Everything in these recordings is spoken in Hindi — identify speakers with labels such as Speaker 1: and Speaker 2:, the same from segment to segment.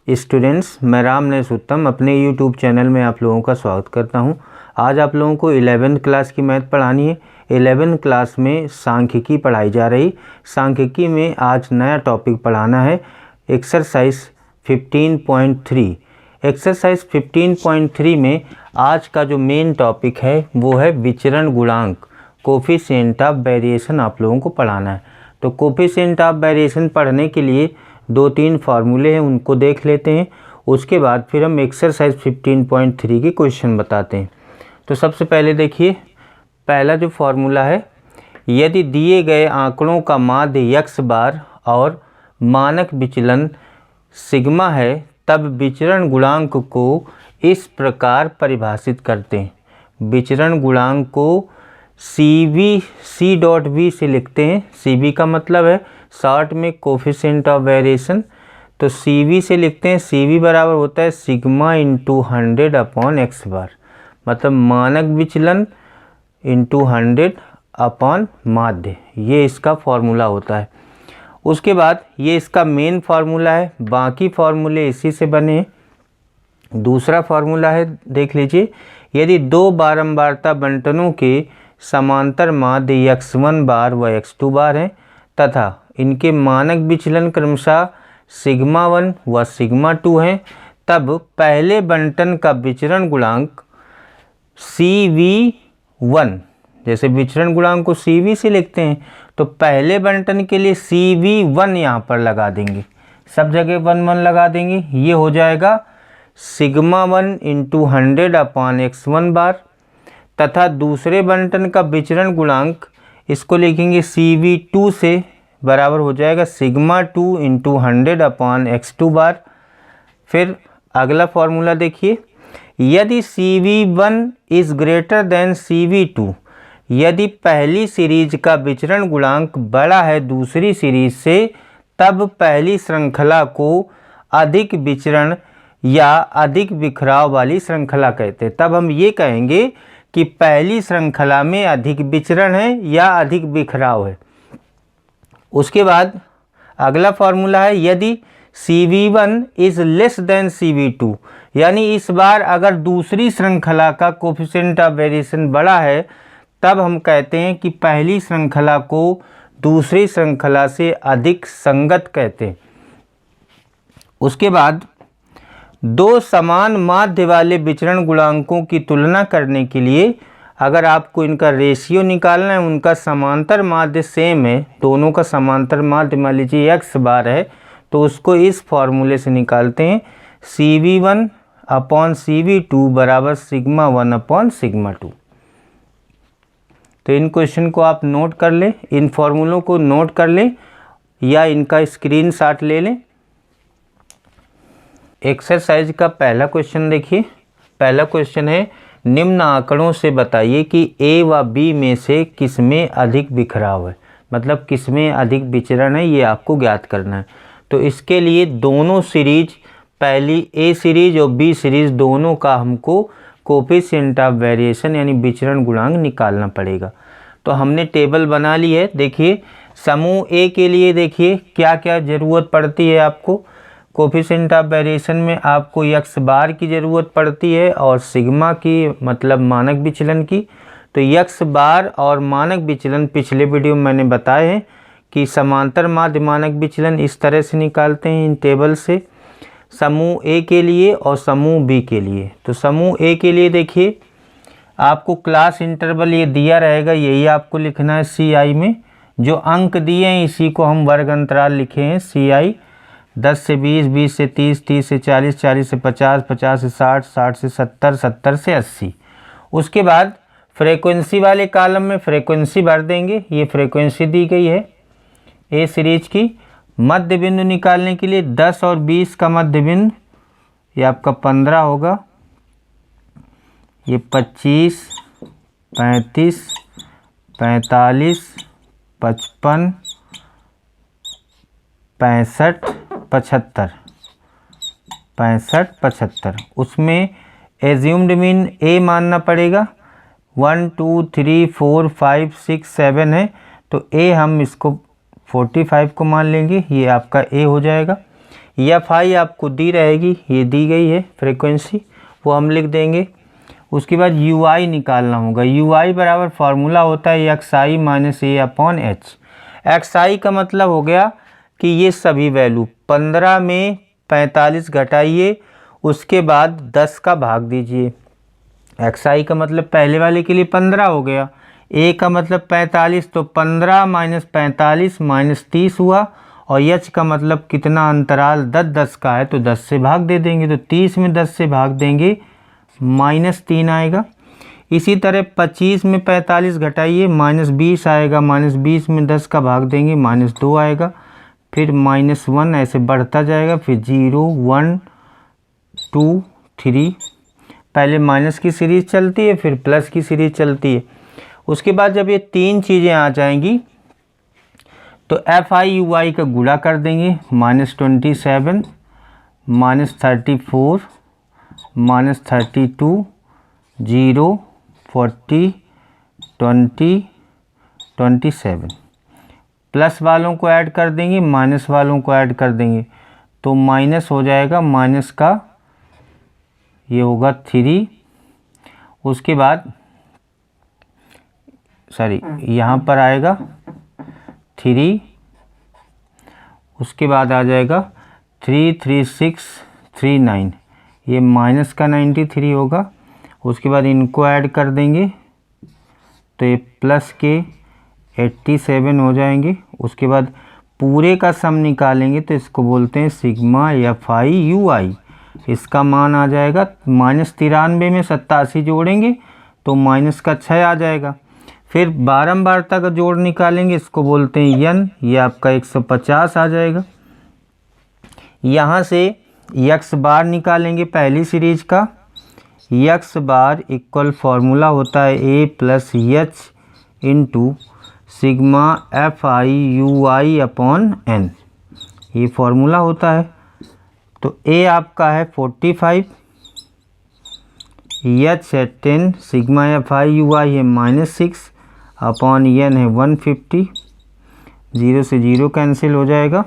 Speaker 1: स्टूडेंट्स, मैं राम नरेश उत्तम अपने यूट्यूब चैनल में आप लोगों का स्वागत करता हूं। आज आप लोगों को 11th क्लास की मैथ पढ़ानी है। 11th क्लास में सांख्यिकी पढ़ाई जा रही। सांख्यिकी में आज नया टॉपिक पढ़ाना है, एक्सरसाइज 15.3। एक्सरसाइज 15.3 में आज का जो मेन टॉपिक है वो है विचरण गुणांक, कोफिशिएंट ऑफ वेरिएशन आप लोगों को पढ़ाना है। तो कोफिशिएंट ऑफ वेरिएशन पढ़ने के लिए 2-3 फार्मूले हैं, उनको देख लेते हैं। उसके बाद फिर हम एक्सरसाइज 15.3 के क्वेश्चन बताते हैं। तो सबसे पहले देखिए, पहला जो फार्मूला है, यदि दिए गए आंकड़ों का माध्य x बार और मानक विचलन सिग्मा है तब विचरण गुणांक को इस प्रकार परिभाषित करते हैं। विचरण गुणांक को C.V से लिखते हैं। CV का मतलब है शॉर्ट में कोफिशिएंट ऑफ वेरिएशन, तो CV से लिखते हैं। CV बराबर होता है सिग्मा इंटू 100 अपॉन एक्स बार, मतलब मानक विचलन इंटू 100 अपॉन माध्य, ये इसका फॉर्मूला होता है। उसके बाद ये इसका मेन फार्मूला है, बाकी फार्मूले इसी से बने हैं। दूसरा फार्मूला है, देख लीजिए, यदि दो बारंबारता बंटनों के समांतर माध्य x1 बार व x2 बार हैं तथा इनके मानक विचलन क्रमशः सिग्मा 1 व सिग्मा 2 हैं, तब पहले बंटन का विचरण गुणांक CV1, जैसे विचरण गुणांक को CV से लिखते हैं तो पहले बंटन के लिए CV1 यहाँ पर लगा देंगे, सब जगह 1 लगा देंगे। ये हो जाएगा सिग्मा 1 इंटू 100 अपॉन x1 बार, तथा दूसरे बंटन का विचरण गुणांक इसको लिखेंगे CV2 से, बराबर हो जाएगा सिग्मा 2 इंटू 100 अपॉन x2 बार। फिर अगला फॉर्मूला देखिए, यदि CV1 is greater than CV2, यदि पहली सीरीज का विचरण गुणांक बड़ा है दूसरी सीरीज से, तब पहली श्रृंखला को अधिक विचरण या अधिक बिखराव वाली श्रृंखला कहते हैं। तब हम ये कहेंगे कि पहली श्रृंखला में अधिक विचरण है या अधिक बिखराव है। उसके बाद अगला फॉर्मूला है, यदि CV1 is less than CV2, यानी इस बार अगर दूसरी श्रृंखला का कोफिशिएंट ऑफ वेरिएशन बड़ा है तब हम कहते हैं कि पहली श्रृंखला को दूसरी श्रृंखला से अधिक संगत कहते हैं। उसके बाद दो समान माध्य वाले विचरण गुणांकों की तुलना करने के लिए अगर आपको इनका रेशियो निकालना है, उनका समांतर माध्य सेम है, दोनों का समांतर माध्य मान लीजिए x बार है, तो उसको इस फॉर्मूले से निकालते हैं, CV1 अपॉन CV2 बराबर सिग्मा 1 अपॉन सिग्मा 2। तो इन क्वेश्चन को आप नोट कर लें, इन फॉर्मूलों को नोट कर लें या इनका स्क्रीनशॉट ले लें। एक्सरसाइज का पहला क्वेश्चन देखिए। पहला क्वेश्चन है, निम्न आंकड़ों से बताइए कि A व B में से किसमें अधिक बिखराव है, मतलब किसमें अधिक विचरण है, ये आपको ज्ञात करना है। तो इसके लिए दोनों सीरीज, पहली A सीरीज और B सीरीज, दोनों का हमको कोफिशिएंट ऑफ वेरिएशन यानी विचरण गुणांक निकालना पड़ेगा। तो हमने टेबल बना ली है। देखिए समूह A के लिए देखिए क्या क्या ज़रूरत पड़ती है आपको। कोफिशिएंट ऑफ वेरिएशन में आपको x बार की ज़रूरत पड़ती है और सिग्मा की, मतलब मानक विचलन की। तो x बार और मानक विचलन पिछले वीडियो में मैंने बताए हैं कि समांतर माध्य मानक विचलन इस तरह से निकालते हैं इन टेबल से, समूह A के लिए और समूह B के लिए। तो समूह A के लिए देखिए आपको क्लास इंटरवल ये दिया रहेगा, यही आपको लिखना है CI में। जो अंक दिए हैं इसी को हम वर्ग अंतराल लिखे हैं CI। 10 से 20, 20 से 30, 30 से 40, 40 से 50, 50 से 60, 60 से 70, 70 से 80। उसके बाद फ्रीक्वेंसी वाले कॉलम में फ्रीक्वेंसी भर देंगे। ये फ्रीक्वेंसी दी गई है A सीरीज की। मध्य बिंदु निकालने के लिए 10 और 20 का मध्य बिंदु, ये आपका 15 होगा। ये 25, 35, 45, 55, 65, 75, 65, 75। उसमें एज्यूम्ड मीन A मानना पड़ेगा। 1 2 3 4 5 6 7 है, तो A हम इसको 45 को मान लेंगे, ये आपका A हो जाएगा। एफ आई आपको दी रहेगी, ये दी गई है फ्रीक्वेंसी, वो हम लिख देंगे। उसके बाद यू आई निकालना होगा। यू आई बराबर फार्मूला होता है एक्स आई माइनस ए अपॉन एच। एक्स आई का मतलब हो गया कि ये सभी वैल्यू 15 में 45 घटाइए, उसके बाद 10 का भाग दीजिए। एक्स आई का मतलब पहले वाले के लिए 15 हो गया, ए का मतलब 45, तो 15 माइनस 45 माइनस 30 हुआ, और एच का मतलब कितना अंतराल 10-10 का है तो 10 से भाग दे देंगे, तो 30 में 10 से भाग देंगे -3 आएगा। इसी तरह 25 में 45 घटाइए -20 आएगा, -20 में 10 का भाग देंगे -2 आएगा, फिर -1 ऐसे बढ़ता जाएगा, फिर 0 1 2 3, पहले माइनस की सीरीज़ चलती है फिर प्लस की सीरीज़ चलती है। उसके बाद जब ये तीन चीज़ें आ जाएंगी तो एफ आई यू आई का गुणा कर देंगे, -27 -34 -32 0 40 20 27, प्लस वालों को ऐड कर देंगे माइनस वालों को ऐड कर देंगे, तो माइनस हो जाएगा, माइनस का ये होगा 3। उसके बाद सॉरी यहाँ पर आएगा 3, उसके बाद आ जाएगा 3 3 6 3 9, ये माइनस का 93 होगा। उसके बाद इनको ऐड कर देंगे तो ये प्लस के 87 हो जाएंगे। उसके बाद पूरे का सम निकालेंगे तो इसको बोलते हैं सिग्मा एफ आई यू आई। इसका मान आ जाएगा -93 में 87 जोड़ेंगे तो माइनस का 6 आ जाएगा। फिर बारंबारता का जोड़ निकालेंगे, इसको बोलते हैं यन, ये आपका 150 आ जाएगा। यहाँ से यक्स बार निकालेंगे पहली सीरीज का, यक्स बार इक्वल फार्मूला होता है A plus H into sigma F I U I upon N, ये फार्मूला होता है। तो ए आपका है 45, एच है 10, सिग्मा एफ आई यू आई है -6 अपॉन एन है 150, 0 से 0 कैंसिल हो जाएगा।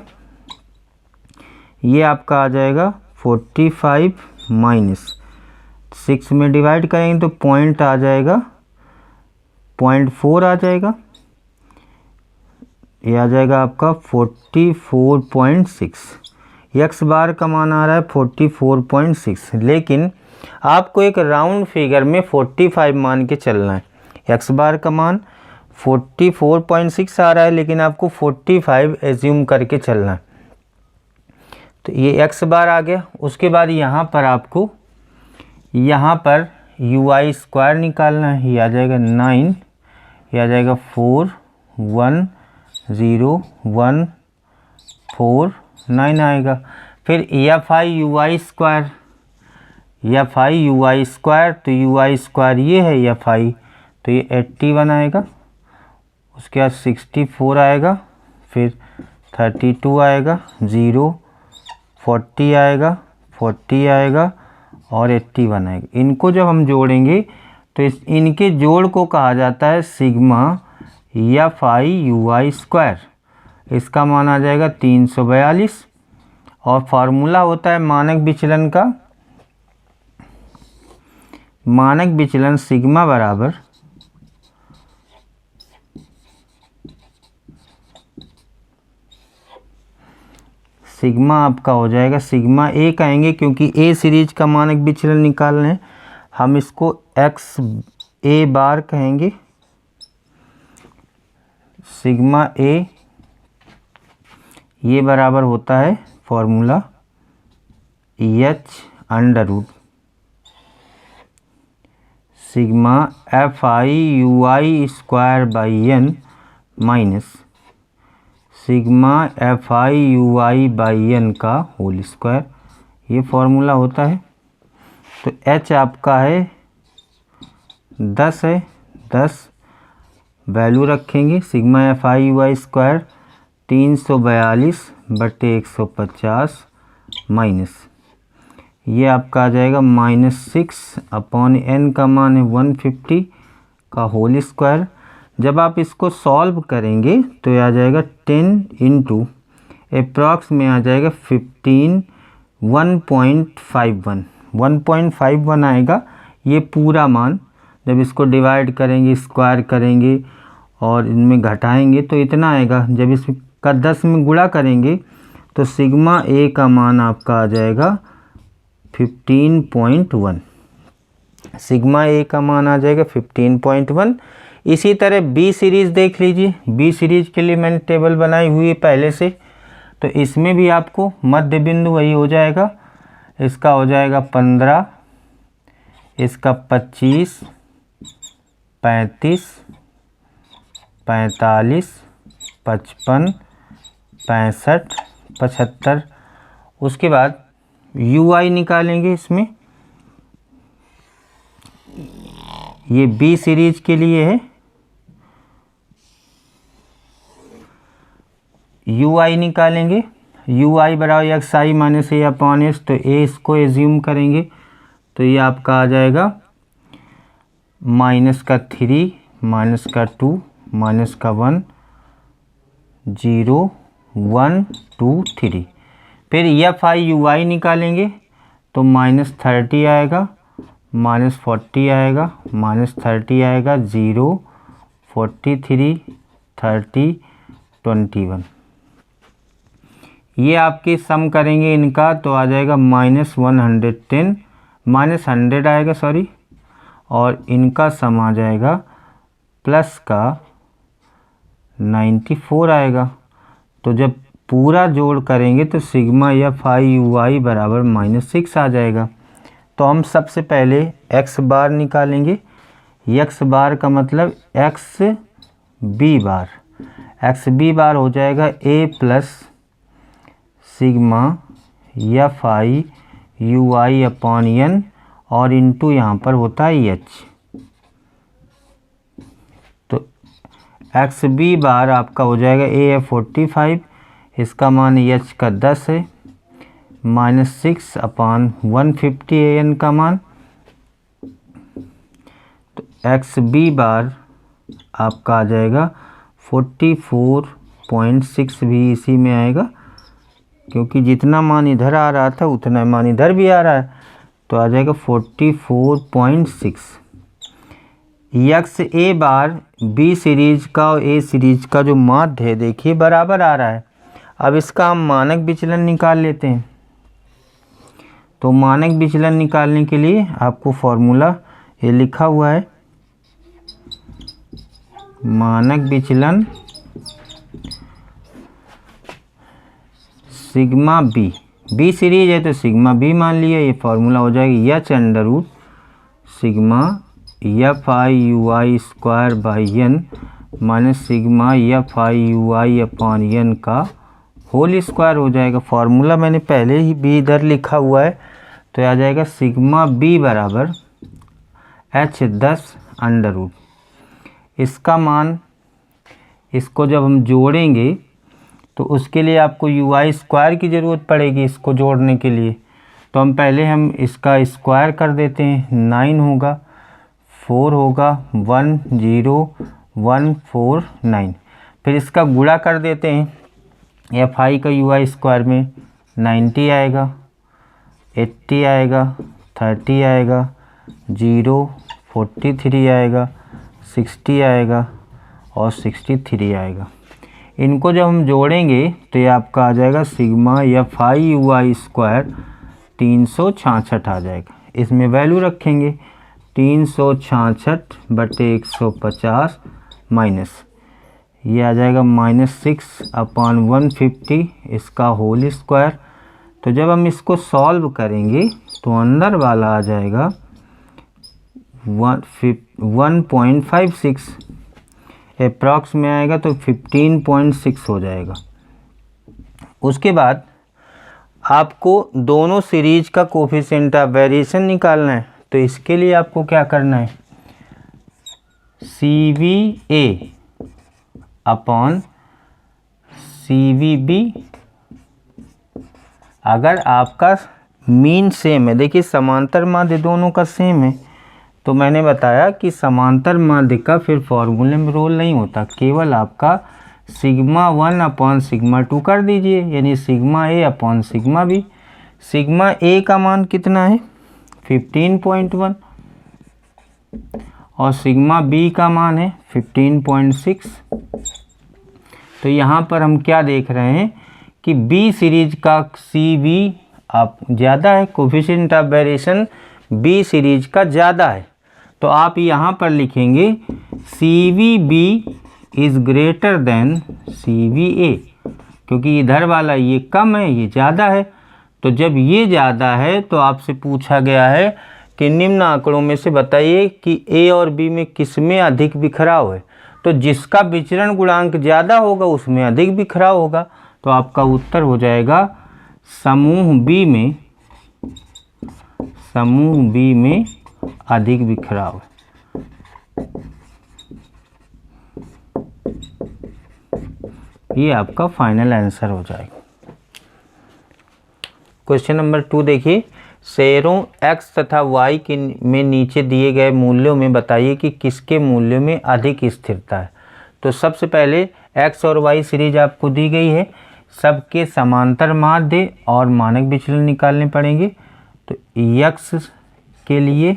Speaker 1: ये आपका आ जाएगा 45 -6 में डिवाइड करेंगे तो पॉइंट आ जाएगा 0.4 आ जाएगा, ये आ जाएगा आपका 44.6। एक्स बार का मान आ रहा है 44.6, लेकिन आपको एक राउंड फिगर में 45 मान के चलना है। एक्स बार का मान 44.6 आ रहा है, लेकिन आपको 45 एज्यूम करके चलना है। तो ये एक्स बार आ गया। उसके बाद यहाँ पर आपको यहाँ पर यू आई स्क्वायर निकालना है, ये आ जाएगा 9, ये आ जाएगा 4 1 0 1 4 9 आएगा। फिर F I U I square, F I U I square, तो यू आई स्क्वायर ये है एफ आई, तो ये 81 आएगा। उसके बाद 64 आएगा, फिर 32 आएगा, 0 40 आएगा, 40 आएगा और 81 आएगा। इनको जब हम जोड़ेंगे तो इनके जोड़ को कहा जाता है sigma F I U I square. इसका मान आ जाएगा 342, और फार्मूला होता है मानक विचलन का। मानक विचलन सिग्मा बराबर सिग्मा आपका हो जाएगा, सिग्मा ए कहेंगे क्योंकि ए सीरीज का मानक विचलन निकालना है, हम इसको एक्स ए बार कहेंगे। सिग्मा ए ये बराबर होता है formula H under root sigma F I U I square by N minus sigma F I U I by N का होल स्क्वायर, ये फॉर्मूला होता है। तो एच आपका है 10 है, 10 वैल्यू रखेंगे, sigma F I U I square 342/150 minus ये आपका आ जाएगा -6 अपॉन एन का मान है 150 का होल स्क्वायर। जब आप इसको सॉल्व करेंगे तो ये आ जाएगा 10 इंटू अप्रॉक्स में आ जाएगा 15 1.51 1.51 आएगा ये पूरा मान। जब इसको डिवाइड करेंगे, स्क्वायर करेंगे और इनमें घटाएंगे तो इतना आएगा। जब इसका 10 में गुणा करेंगे तो सिग्मा ए का मान आपका आ जाएगा 15.1। सिग्मा ए का मान आ जाएगा 15.1। इसी तरह बी सीरीज़ देख लीजिए। बी सीरीज़ के लिए मैंने टेबल बनाई हुई है पहले से, तो इसमें भी आपको मध्य बिंदु वही हो जाएगा। इसका हो जाएगा 15, इसका 25, 35, 45, 55, 65, 75। उसके बाद यू आई निकालेंगे। इसमें ये बी सीरीज के लिए है, यू आई निकालेंगे। यू आई बराबर एक्स आई माइनस ए अपॉन एस, तो ए इसको एज्यूम करेंगे तो ये आपका आ जाएगा माइनस का 3, माइनस का 2, माइनस का 1, 0, 1, 2, 3। फिर एफ आई यू आई निकालेंगे तो माइनस 30 आएगा, माइनस 40 आएगा, माइनस 30 आएगा, 0, 43, 30, 21। ये आपके सम करेंगे इनका तो आ जाएगा माइनस 110, माइनस 100 आएगा सॉरी, और इनका सम आ जाएगा प्लस का 94 आएगा। तो जब पूरा जोड़ करेंगे तो सिग्मा एफ आई यू आई बराबर -6 आ जाएगा। तो हम सबसे पहले एक्स बार निकालेंगे। एक्स बार का मतलब X B bar. X B bar हो जाएगा A plus sigma F I U I upon N, और इंटू यहाँ पर होता है एच। तो एक्स बी बार आपका हो जाएगा ए है 45, इसका मान एच का 10 है, -6 अपॉन 150 ए एन का मान। तो एक्स बी बार आपका आ जाएगा 44.6 भी इसी में आएगा, क्योंकि जितना मान इधर आ रहा था उतना मान इधर भी आ रहा है, तो आ जाएगा 44.6। एक्स ए बार बी सीरीज का और ए सीरीज का जो माध्य है देखिए बराबर आ रहा है। अब इसका हम मानक विचलन निकाल लेते हैं। तो मानक विचलन निकालने के लिए आपको फॉर्मूला ये लिखा हुआ है, मानक विचलन सिग्मा बी। बी सीरीज है तो सिग्मा बी मान लिया। ये फार्मूला हो जाएगी H under root sigma F I U I square by N minus sigma F I U I upon N का होल स्क्वायर हो जाएगा। फार्मूला मैंने पहले ही भी इधर लिखा हुआ है, तो आ जाएगा सिग्मा बी बराबर H10 अंडर रूट। इसका मान, इसको जब हम जोड़ेंगे तो उसके लिए आपको यू आई स्क्वायर की ज़रूरत पड़ेगी इसको जोड़ने के लिए। तो हम पहले हम इसका स्क्वायर कर देते हैं। 9 होगा, 4 होगा, 10149। फिर इसका गुणा कर देते हैं। एफ आई का यू आई स्क्वायर में 90 आएगा, 80 आएगा, 30 आएगा, 0, 43 आएगा, 60 आएगा और 63 आएगा। इनको जब हम जोड़ेंगे तो ये आपका आ जाएगा sigma F I U I square 366 आ जाएगा। इसमें वैल्यू रखेंगे 366/150 माइनस ये आ जाएगा -6 अपॉन 150 इसका होल स्क्वायर। तो जब हम इसको सॉल्व करेंगे तो अंदर वाला आ जाएगा 1.56 अप्रॉक्स में आएगा, तो 15.6 हो जाएगा। उसके बाद आपको दोनों सीरीज का कोफिशिएंट ऑफ वेरिएशन निकालना है। तो इसके लिए आपको क्या करना है, C V A upon C V B. अगर आपका मीन सेम है, देखिए समांतर माध्य दोनों का सेम है, तो मैंने बताया कि समांतर माध्य का फिर फॉर्मूले में रोल नहीं होता, केवल आपका सिग्मा 1 अपॉन सिग्मा 2 कर दीजिए, यानी सिग्मा ए अपॉन सिग्मा बी। सिग्मा ए का मान कितना है 15.1 और सिग्मा बी का मान है 15.6। तो यहाँ पर हम क्या देख रहे हैं कि बी सीरीज का सी वी आप ज़्यादा है, coefficient of variation B series का ज़्यादा है। तो आप यहाँ पर लिखेंगे C V B is greater than C V A, क्योंकि इधर वाला ये कम है, ये ज़्यादा है। तो जब ये ज़्यादा है तो आपसे पूछा गया है कि निम्न आंकड़ों में से बताइए कि ए और बी में किस में अधिक बिखराव है। तो जिसका विचरण गुणांक ज़्यादा होगा उसमें अधिक बिखराव होगा। तो आपका उत्तर हो जाएगा समूह बी में अधिक बिखराव। ये आपका फाइनल आंसर हो जाएगा। क्वेश्चन नंबर 2 देखिए, शेयरों x तथा y के में नीचे दिए गए मूल्यों में बताइए कि किसके मूल्य में अधिक स्थिरता है। तो सबसे पहले x और y सीरीज आपको दी गई है, सबके समांतर माध्य और मानक विचलन निकालने पड़ेंगे। तो x के लिए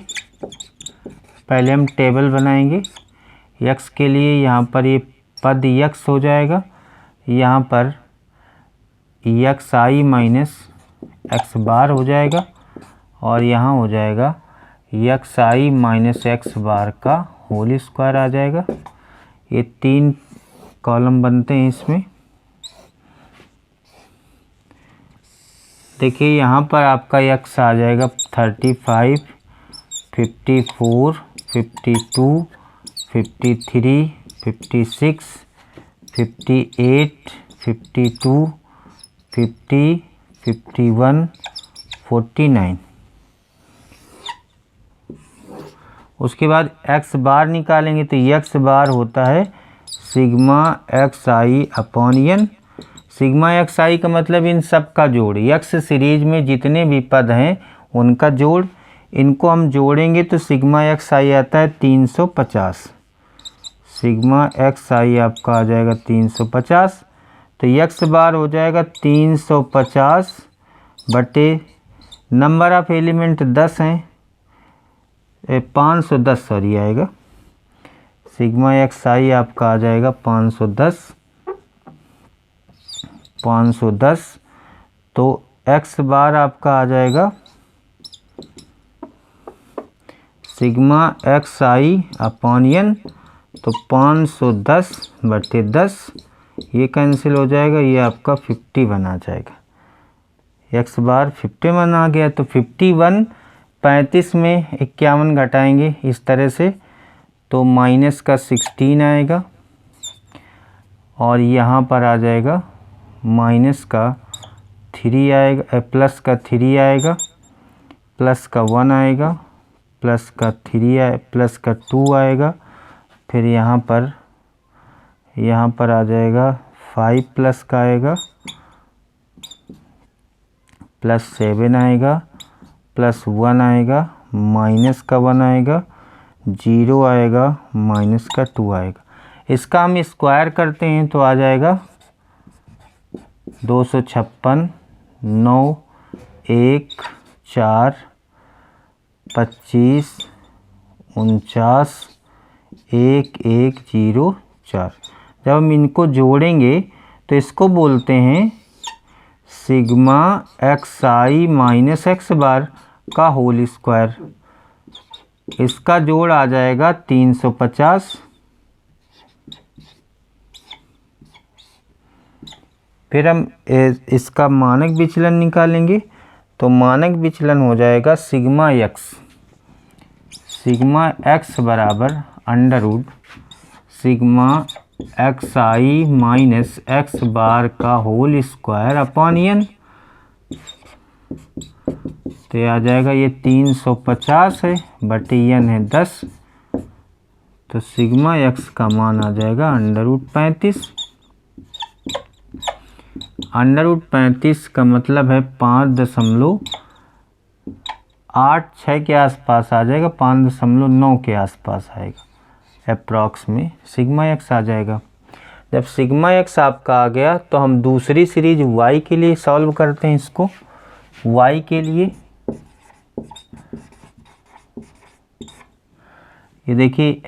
Speaker 1: पहले हम टेबल बनाएंगे। x के लिए यहाँ पर ये पद x हो जाएगा, यहाँ पर xi माइनस x बार हो जाएगा और यहाँ हो जाएगा xi माइनस x बार का होल स्क्वायर आ जाएगा। ये 3 कॉलम बनते हैं इसमें। देखिए यहाँ पर आपका x आ जाएगा 35, 54, 52, 53, 56, 58, 52, 50, 51, 49। उसके बाद x बार निकालेंगे तो x बार होता है sigma xi upon n। Sigma xi का मतलब इन सब का जोड़, x सीरीज में जितने भी पद हैं उनका जोड़। इनको हम जोड़ेंगे तो सिग्मा xi आता है 350। सिग्मा xi आपका आ जाएगा 350। तो x बार हो जाएगा 350 बटे नंबर ऑफ एलिमेंट 10 हैं, 510 सॉरी आएगा। सिग्मा xi आपका आ जाएगा 510। तो x बार आपका आ जाएगा सिग्मा xi अपॉन n। तो 510 बटे 10 ये कैंसिल हो जाएगा, ये आपका 51 आ जाएगा। x बार 51 आ गया। तो 51 35 में 51 घटाएंगे इस तरह से, तो माइनस का 16 आएगा और यहाँ पर आ जाएगा माइनस का 3 आएगा, प्लस का 3 आएगा, प्लस का 1 आएगा, प्लस का 3 आए, प्लस का 2 आएगा। फिर यहाँ पर आ जाएगा 5 प्लस का आएगा, प्लस 7 आएगा, प्लस 1 आएगा, माइनस का 1 आएगा, 0 आएगा, माइनस का 2 आएगा। इसका हम स्क्वायर करते हैं तो आ जाएगा 256, 9, 1, 4, 25, 49, 1, 1, 0, 4। जब हम इनको जोड़ेंगे तो इसको बोलते हैं sigma xi minus x bar का होल स्क्वायर। इसका जोड़ आ जाएगा 350। फिर हम इसका मानक विचलन निकालेंगे तो मानक विचलन हो जाएगा सिग्मा x बराबर under root sigma xi minus x bar का होल स्क्वायर अपॉन n। तो ये आ जाएगा, ये 350 है बटे n है 10। तो सिग्मा x का मान आ जाएगा अंडर रूट 35। अंडर रूट 35 का मतलब है 5.86 के आसपास आ जाएगा, 5.9 के आसपास आएगा अप्रॉक्स में सिग्मा x आ जाएगा। जब सिग्मा एक्स आपका आ गया तो हम दूसरी सीरीज y के लिए सॉल्व करते हैं इसको। y के लिए ये देखिए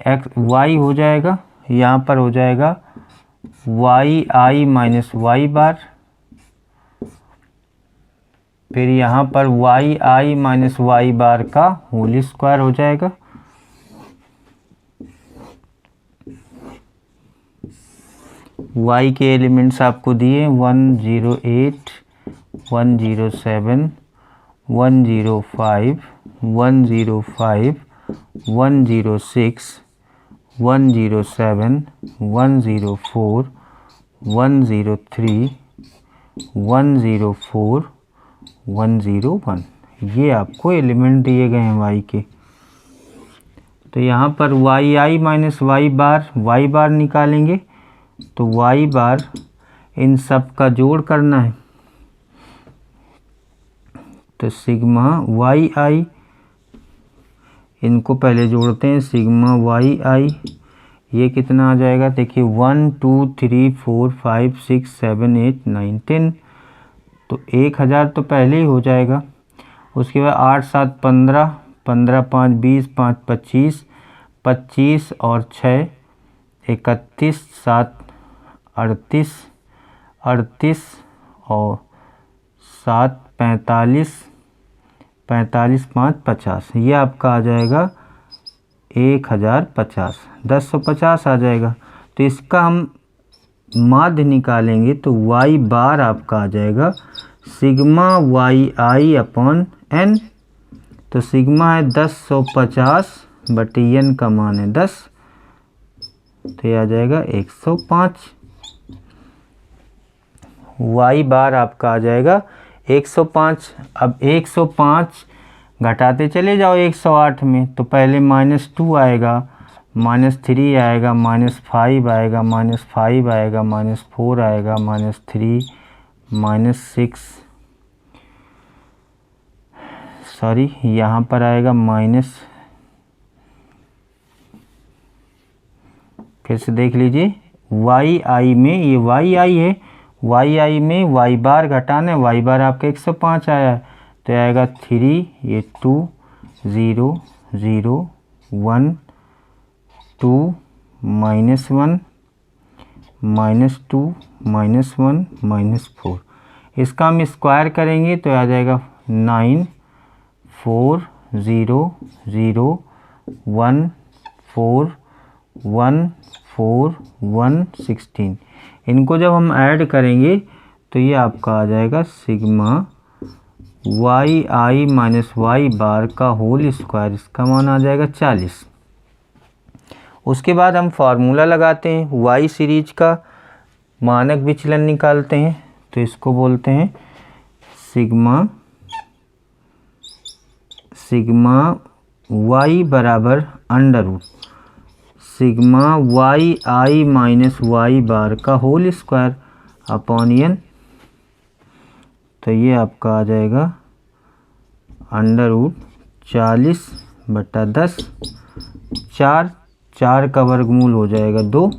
Speaker 1: y हो जाएगा, यहाँ पर हो जाएगा y i माइनस वाई बार, फिर यहाँ पर y i minus Y bar का होल स्क्वायर हो जाएगा। y के एलिमेंट्स आपको दिए 108, 107, 105, 105, 106, 107, 104, 103, 104, 101, ये आपको एलिमेंट दिए गए हैं y के। तो यहाँ पर y i माइनस वाई बार निकालेंगे, तो y बार इन सब का जोड़ करना है, तो सिग्मा y i, इनको पहले जोड़ते हैं, सिग्मा y i ये कितना आ जाएगा, देखिए 1 2 3 4 5 6 7 8 9 10, तो 1000 तो पहले ही हो जाएगा। उसके बाद 8 7 15, 15 5 20, 5 25, 25 और 6 31, 7 38, 38 और 7 45, 45 5 50, ये आपका आ जाएगा 1050, 1050 आ जाएगा। तो इसका हम माध्य निकालेंगे तो y बार आपका आ जाएगा sigma y i upon n, तो सिग्मा है 1050 बटे n का मान है 10, तो ये आ जाएगा 105। y बार आपका आ जाएगा 105। अब 105 घटाते चले जाओ 108 में, तो पहले -2 आएगा, -3 आएगा, -5 आएगा, -5 आएगा, -4 आएगा, -3, -6, सॉरी यहाँ पर आएगा माइनस, फिर से देख लीजिए y i में, ये y i है, y i में y बार घटाना है, y बार आपका 105 आया है, तो आएगा 3, ये 2 0 0 1 2 -1 -2 -1 -4, इसका हम स्क्वायर करेंगे तो आ जाएगा 9 4 0 0 1 4 1 4 1 16, इनको जब हम ऐड करेंगे तो ये आपका आ जाएगा sigma y i minus Y bar का होल स्क्वायर, इसका मान आ जाएगा 40। उसके बाद हम फार्मूला लगाते हैं, y सीरीज का मानक विचलन निकालते हैं, तो इसको बोलते हैं सिग्मा y बराबर under root sigma y i minus Y bar का होल स्क्वायर अपॉन n, तो ये आपका आ जाएगा अंडर रूट 40 बटा 10, 4 का वर्गमूल हो जाएगा 2।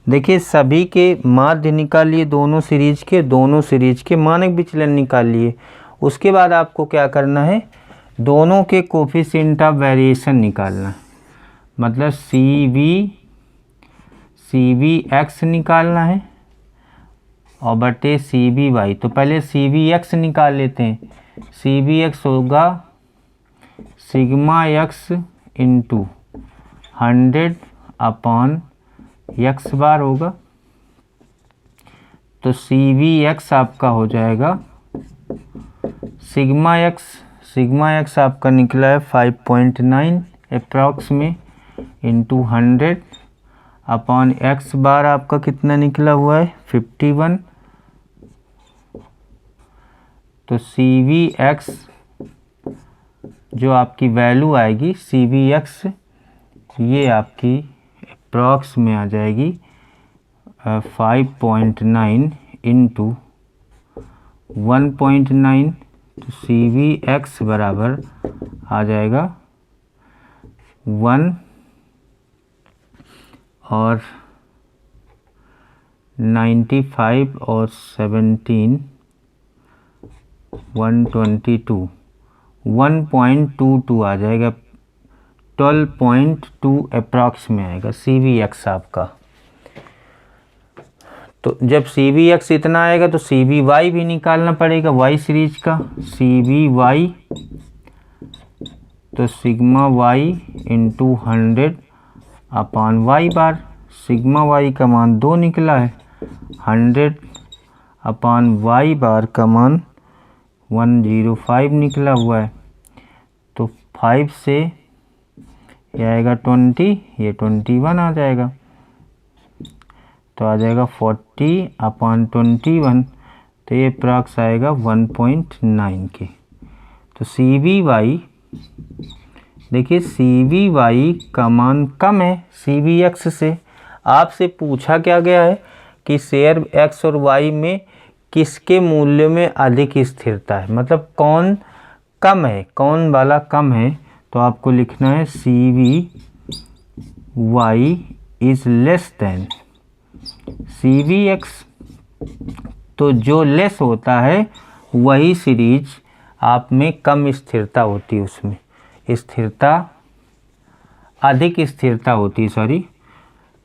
Speaker 1: देखिए सभी के माध्य निकालिए, दोनों सीरीज के मानक विचलन निकाल लिए। उसके बाद आपको क्या करना है, दोनों के कोफिशिएंट ऑफ वेरिएशन निकालना है, मतलब CV x निकालना है और बटे CVy। तो पहले CVx निकाल लेते हैं, CVx होगा sigma x into 100 upon x बार होगा, तो CVx आपका हो जाएगा सिग्मा x आपका निकला है 5.9 अप्रॉक्स में इंटू 100 अपॉन x बार आपका कितना निकला हुआ है 51, तो CVx जो आपकी वैल्यू आएगी CVx ये आपकी अप्रॉक्स में आ जाएगी 5.9 इंटू 1.9, तो CVx बराबर आ जाएगा 1 और 95 और 17 122 1.22 आ जाएगा, 12.2 अप्रॉक्स में आएगा CVX आपका। तो जब CVX इतना आएगा तो CVY भी निकालना पड़ेगा Y सीरीज का। CVY तो सिग्मा Y इंटू 100 अपान Y बार। सिग्मा Y का मान 2 निकला है, 100 अपान Y बार का मान 105 निकला हुआ है। तो 5 से ये आएगा 20, ये 21 आ जाएगा, तो आ जाएगा 40 अपान 21, तो ये अप्रॉक्स आएगा 1.9 के। तो CVY देखिए, CVY का मान कम है CVX से। आपसे पूछा क्या गया है कि शेयर X और Y में किसके मूल्य में अधिक स्थिरता है, मतलब कौन कम है, कौन वाला कम है। तो आपको लिखना है CVY is less than CVX। तो जो लेस होता है वही सीरीज आप में कम स्थिरता होती है, उसमें स्थिरता अधिक स्थिरता होती है, सॉरी,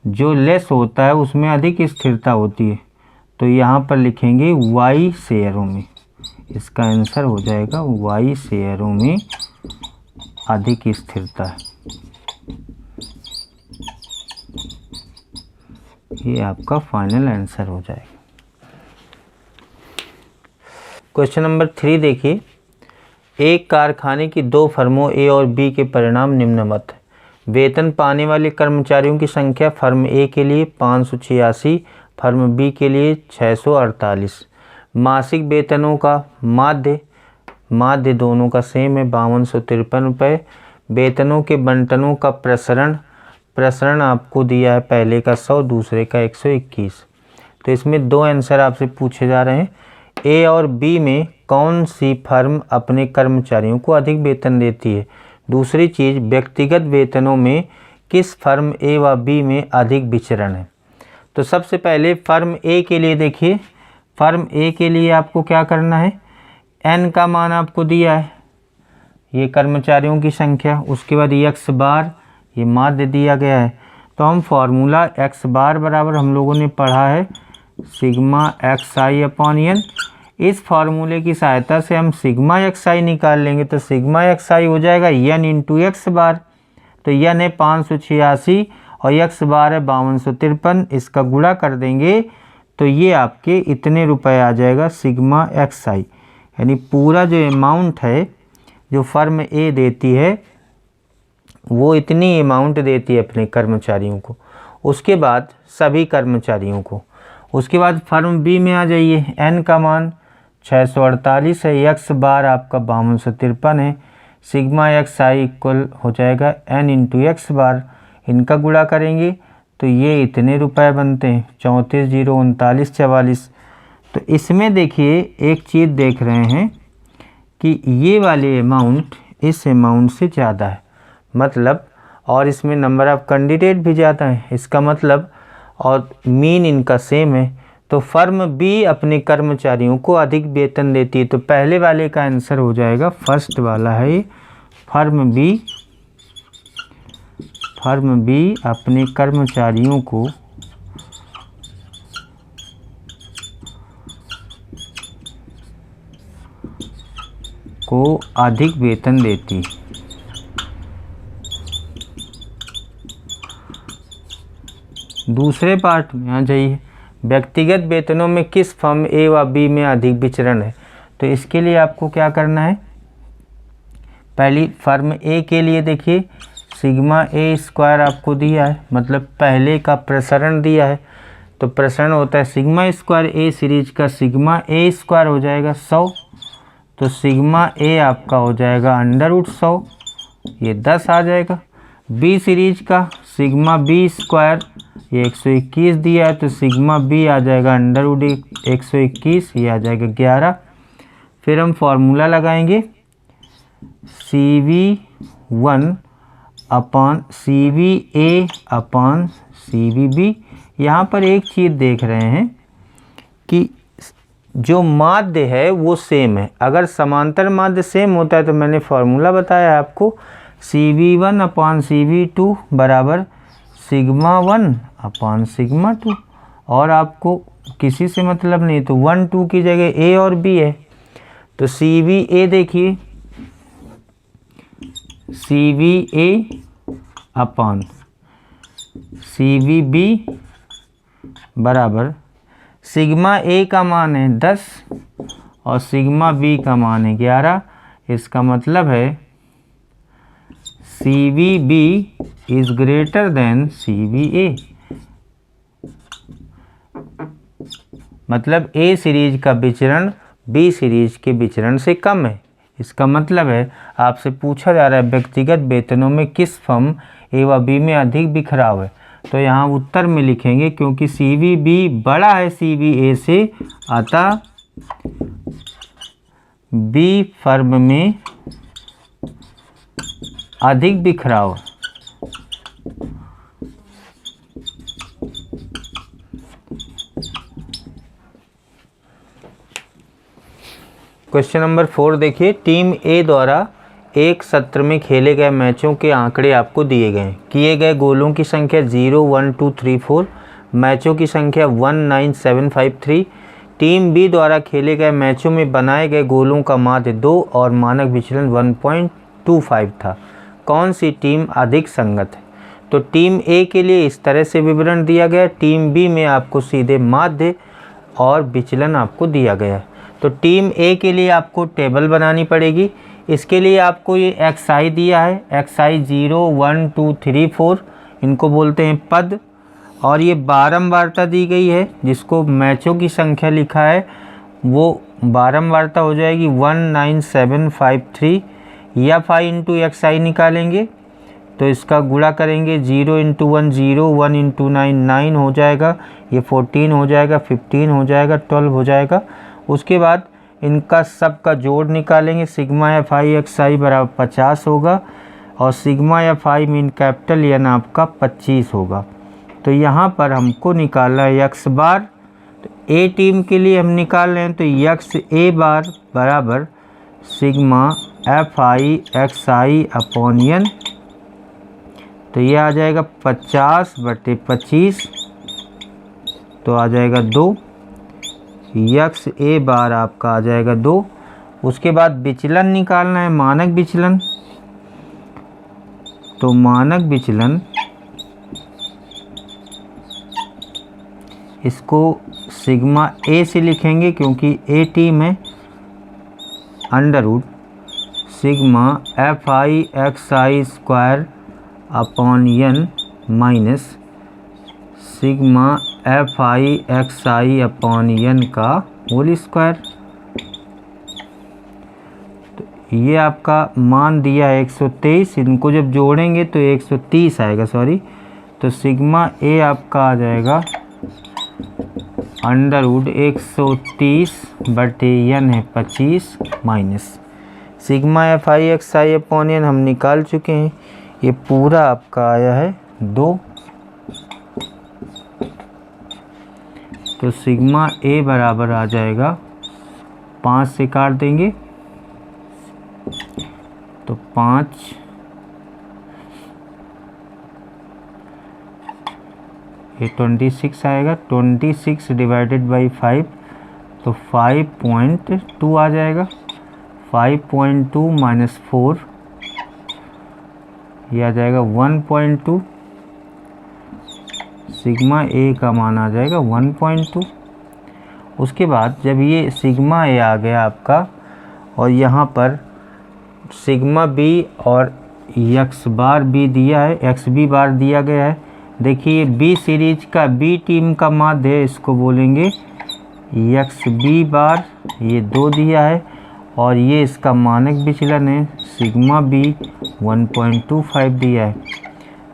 Speaker 1: जो लेस होता है उसमें अधिक स्थिरता होती है। तो यहाँ पर लिखेंगे Y शेयरों में, इसका आंसर हो जाएगा Y शेयरों में अधिक स्थिरता है। ये आपका फाइनल आंसर हो जाएगा। क्वेश्चन नंबर 3 देखिए, एक कारखाने की 2 फर्मों A और B के परिणाम निम्नवत है। वेतन पाने वाले कर्मचारियों की संख्या फर्म A के लिए 586, फर्म B के लिए 648। मासिक वेतनों का माध्य दोनों का सेम है 5253 रुपये। वेतनों के बंटनों का प्रसरण आपको दिया है, पहले का 100, दूसरे का 121। तो इसमें 2 आंसर आपसे पूछे जा रहे हैं। A और B में कौन सी फर्म अपने कर्मचारियों को अधिक वेतन देती है। दूसरी चीज़, व्यक्तिगत वेतनों में किस फर्म A व B में अधिक विचरण है। तो सबसे पहले फर्म A के लिए देखिए, फर्म A के लिए आपको क्या करना है, N का मान आपको दिया है, ये कर्मचारियों की संख्या, उसके बाद X बार, ये माध्य दिया गया है। तो हम फॉर्मूला X बार बराबर हम लोगों ने पढ़ा है सिग्मा XI अपॉन N। इस फार्मूले की सहायता से हम सिग्मा XI निकाल लेंगे, तो सिग्मा XI हो जाएगा N इंटू X बार। तो N है 586 और X बार है 5253, इसका गुणा कर देंगे तो ये आपके इतने रुपए आ जाएगा सिग्मा XI। यानी पूरा जो अमाउंट है जो फर्म A देती है वो इतनी अमाउंट देती है अपने कर्मचारियों को, उसके बाद सभी कर्मचारियों को। उसके बाद फर्म B में आ जाइए, N का मान 648 है, X बार आपका 5253 है, सिग्मा XI इक्वल हो जाएगा N इंटू X बार। इनका गुणा करेंगे तो ये इतने रुपए बनते हैं 34,039,44। तो इसमें देखिए एक चीज़ देख रहे हैं कि ये वाले अमाउंट इस अमाउंट से ज़्यादा है, मतलब, और इसमें नंबर ऑफ़ कैंडिडेट भी ज़्यादा है, इसका मतलब, और मीन इनका सेम है। तो फर्म B अपने कर्मचारियों को अधिक वेतन देती है। तो पहले वाले का आंसर हो जाएगा, फर्स्ट वाला है फर्म B अपने कर्मचारियों को अधिक वेतन देती है। दूसरे पार्ट में आ जाइए, व्यक्तिगत वेतनों में किस फर्म A व B में अधिक विचरण है। तो इसके लिए आपको क्या करना है, पहली फर्म A के लिए देखिए सिग्मा A स्क्वायर आपको दिया है, मतलब पहले का प्रसरण दिया है। तो प्रसरण होता है सिग्मा स्क्वायर A सीरीज का सिग्मा A स्क्वायर हो जाएगा 100, तो सिग्मा A आपका हो जाएगा √100, ये 10 आ जाएगा। B सीरीज का सिग्मा B स्क्वायर ये 121 दिया है, तो सिग्मा B आ जाएगा √121, ये आ जाएगा 11। फिर हम फॉर्मूला लगाएंगे CV1 upon CVA upon CVB, यहाँ पर एक चीज़ देख रहे हैं कि जो माध्य है वो सेम है। अगर समांतर माध्य सेम होता है तो मैंने फॉर्मूला बताया आपको, CV1 अपान CV2 बराबर सिग्मा 1 अपान सिग्मा 2। और आपको किसी से मतलब नहीं, तो 1 2 की जगह A और B है, तो CVA देखिए, CVA अपान CVB बराबर सिग्मा A का मान है 10 और सिग्मा B का मान है 11। इसका मतलब है CVB is greater than CVA, मतलब A सीरीज का विचरण B सीरीज के विचरण से कम है। इसका मतलब है आपसे पूछा जा रहा है व्यक्तिगत वेतनों में किस फर्म A व B में अधिक बिखराव है, तो यहाँ उत्तर में लिखेंगे क्योंकि CVB बड़ा है CVA से, अतः B फर्म में अधिक बिखराव। क्वेश्चन नंबर 4 देखिए, टीम ए द्वारा एक सत्र में खेले गए मैचों के आंकड़े आपको दिए गए हैं। किए गए गोलों की संख्या 0 1 2 3 4, मैचों की संख्या 1 9 7 5 3। टीम बी द्वारा खेले गए मैचों में बनाए गए गोलों का माध्य 2 और मानक विचलन 1.25 था। कौन सी टीम अधिक संगत है? तो टीम ए के लिए इस तरह से विवरण दिया गया है, टीम बी में आपको सीधे माध्य और विचलन आपको दिया गया है। तो टीम ए के लिए आपको टेबल बनानी पड़ेगी। इसके लिए आपको ये XI दिया है, XI 0 1 2 3 4, इनको बोलते हैं पद, और ये बारंबारता दी गई है, जिसको मैचों की संख्या लिखा है वो बारंबारता हो जाएगी 19753। या फाई इंटू XI निकालेंगे तो इसका गुणा करेंगे 0 इंटू 1 0, 1 इंटू 9 9 हो जाएगा, ये 14 हो जाएगा, 15 हो जाएगा, 12 हो जाएगा। उसके बाद इनका सब का जोड़ निकालेंगे, सिग्मा FI XI बराबर 50 होगा और sigma FI mean capital N आपका 25 होगा। तो यहाँ पर हमको निकालना है x बार, तो ए टीम के लिए हम निकाल रहे हैं, तो x A बार बराबर sigma FI XI upon N, तो ये आ जाएगा 50/25, तो आ जाएगा 2, x A बार आपका आ जाएगा 2। उसके बाद विचलन निकालना है, मानक विचलन, तो मानक विचलन इसको सिग्मा A से लिखेंगे क्योंकि A टीम है, under root sigma FI XI square upon N minus sigma FI XI upon N का होल स्क्वायर। तो ये आपका मान दिया है 123, इनको जब जोड़ेंगे तो 130 आएगा, सॉरी, तो सिग्मा A आपका आ जाएगा अंडर रूट 130/N है 25 minus sigma FI XI upon N हम निकाल चुके हैं, ये पूरा आपका आया है 2। तो सिग्मा A बराबर आ जाएगा 5 से काट देंगे तो 5, ये 26 आएगा, 26 डिवाइडेड बाई 5 तो 5.2 आ जाएगा। 5.2 माइनस 4 ये आ जाएगा 1.2, सिग्मा A का मान आ जाएगा 1.2। उसके बाद जब ये सिग्मा A आ गया आपका और यहाँ पर सिग्मा B और x बार B दिया है, XB बार दिया गया है, देखिए B सीरीज का B टीम का माध्य है, इसको बोलेंगे XB बार, ये 2 दिया है और ये इसका मानक विचलन है सिग्मा B 1.25 दिया है।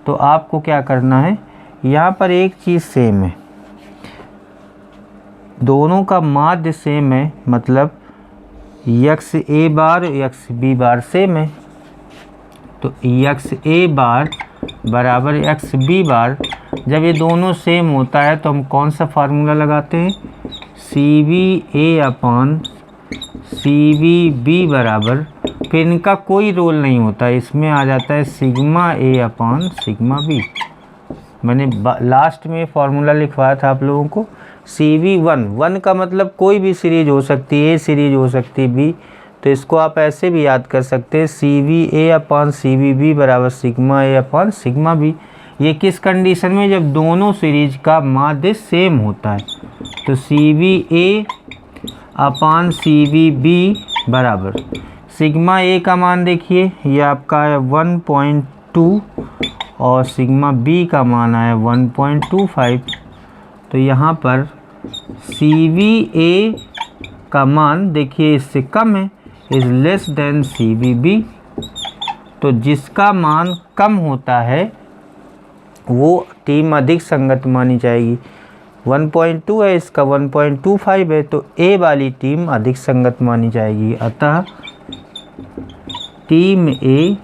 Speaker 1: तो आपको क्या करना है, यहाँ पर एक चीज़ सेम है, दोनों का माध्य सेम है, मतलब XA बार XB बार सेम है, तो XA बार बराबर XB बार जब ये दोनों सेम होता है तो हम कौन सा फार्मूला लगाते हैं, C V A upon C V B बराबर, फिर इनका कोई रोल नहीं होता, इसमें आ जाता है सिग्मा ए अपॉन सिग्मा बी। मैंने लास्ट में फार्मूला लिखवाया था आप लोगों को, CV1 का मतलब कोई भी सीरीज हो सकती है, ए सीरीज हो सकती है बी, तो इसको आप ऐसे भी याद कर सकते हैं, CV A upon CV B बराबर सिग्मा ए अपॉन सिग्मा बी। ये किस कंडीशन में, जब दोनों सीरीज का माध्य सेम होता है। तो CV A upon CV B बराबर सिग्मा ए का मान देखिए, ये आपका है 1.2 और सिग्मा बी का मान आया 1.25। तो यहाँ पर CVA का मान देखिए इससे कम है, इज़ लेस देन CVB। तो जिसका मान कम होता है वो टीम अधिक संगत मानी जाएगी। 1.2 है, इसका 1.25 है, तो ए वाली टीम अधिक संगत मानी जाएगी। अतः टीम ए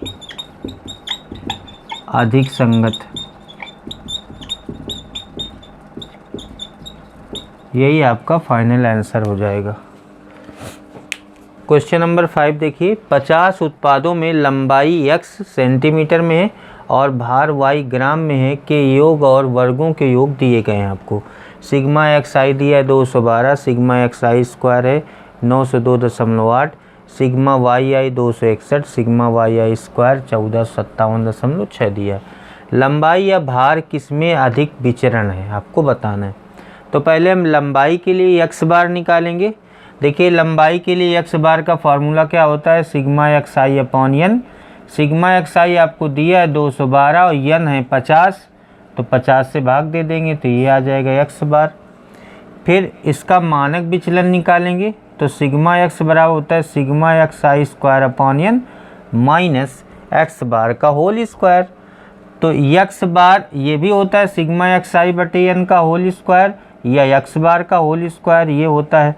Speaker 1: अधिक संगत, यही आपका फाइनल आंसर हो जाएगा। क्वेश्चन नंबर 5 देखिए, 50 उत्पादों में लंबाई x सेंटीमीटर में है और भार y ग्राम में है के योग और वर्गों के योग दिए गए हैं आपको। सिग्मा एक्स आई दिया है 212, सिग्मा एक्स आई स्क्वायर है 902.8, sigma Y I 261, sigma Y I square 1457.6 दिया है। लंबाई या भार किसमें अधिक विचरण है आपको बताना है। तो पहले हम लंबाई के लिए एक्स बार निकालेंगे। देखिए लंबाई के लिए एक्स बार का फार्मूला क्या होता है, सिग्मा एक्स आई अपॉन एन। सिग्मा एक्स आई आपको दिया है 212 और एन है 50, तो 50 से भाग दे देंगे तो ये आ जाएगा एक्स बार। फिर इसका मानक विचलन निकालेंगे, तो सिग्मा एक्स बराबर होता है sigma X I square upon N minus X bar का होल स्क्वायर। तो एक्स बार ये भी होता है सिग्मा एक्स आई बटे एन का होल स्क्वायर या एक्स बार का होल स्क्वायर ये होता है।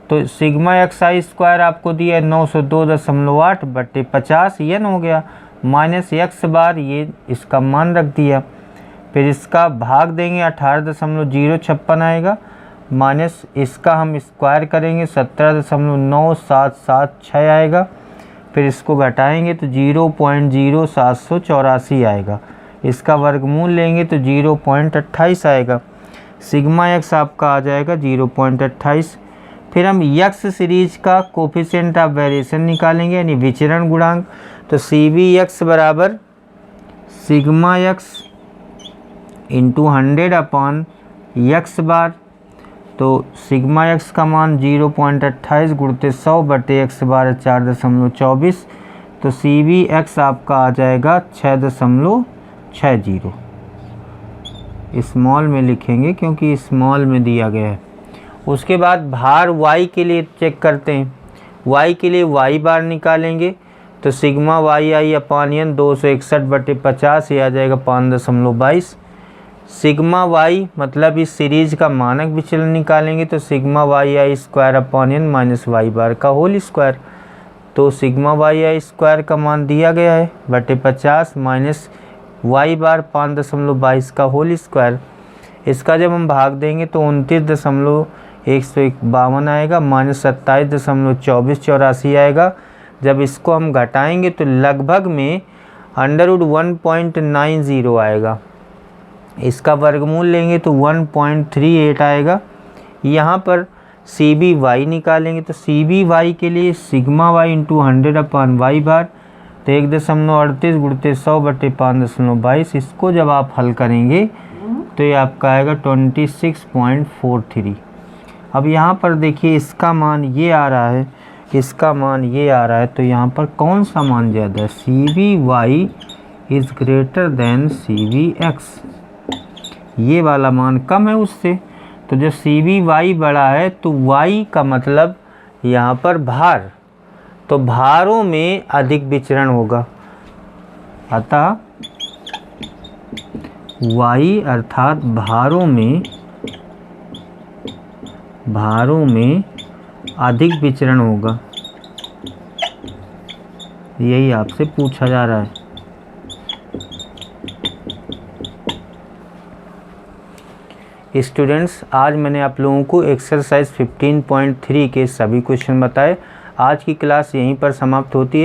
Speaker 1: तो सिग्मा एक्स आई स्क्वायर आपको दिया 902.8 बटे 50 एन हो गया, माइनस एक्स बार ये इसका मान रख दिया। फिर इसका भाग देंगे 18.056 आएगा, माइनस इसका हम स्क्वायर करेंगे 17.9776 आएगा। फिर इसको घटाएंगे तो 0.0784 आएगा। इसका वर्गमूल लेंगे तो 0.28 आएगा। सिग्मा एक्स आपका आ जाएगा 0.28। फिर हम एक्स सीरीज का कोफिशिएंट ऑफ वेरिएशन निकालेंगे यानी विचरण गुणांक। तो CV x बराबर sigma X into 100 upon X bar. तो सिग्मा एक्स का मान 0.28 गुणित 100 बटे एक्स बार 4.24। तो CV x आपका आ जाएगा 6.60। स्मॉल में लिखेंगे क्योंकि स्मॉल में दिया गया है। उसके बाद भार y के लिए चेक करते हैं। y के लिए y बार निकालेंगे, तो सिग्मा वाई आई अपॉन एन 261 बटे 50 ये आ जाएगा 5.22। सिग्मा वाई मतलब इस सीरीज का मानक विचलन निकालेंगे, तो sigma Y I square upon N minus Y bar का होल स्क्वायर। तो सिग्मा वाई आई स्क्वायर का मान दिया गया है बटे 50 माइनस वाई बार 5.22 का होल स्क्वायर। इसका जब हम भाग देंगे तो 29.152 आएगा, माइनस 27.2484 आएगा। जब इसको हम घटाएंगे तो लगभग में √1.90 आएगा। इसका वर्गमूल लेंगे तो 1.38 आएगा। यहाँ पर CBY निकालेंगे, तो CBY के लिए sigma Y into 100 upon Y bar, तो 1.38 गुणित 100 बटे 5.22। इसको जब आप हल करेंगे तो ये आपका आएगा 26.43। अब यहाँ पर देखिए इसका मान ये आ रहा है, इसका मान ये आ रहा है, तो यहाँ पर कौन सा मान ज़्यादा है, CBY is greater then CBX। ये वाला मान कम है उससे। तो जब CBY बड़ा है तो Y का मतलब यहाँ पर भार, तो भारों में अधिक विचरण होगा। अतः Y अर्थात भारों में अधिक विचरण होगा, यही आपसे पूछा जा रहा है। स्टूडेंट्स, आज मैंने आप लोगों को एक्सरसाइज 15.3 के सभी क्वेश्चन बताए। आज की क्लास यहीं पर समाप्त होती है।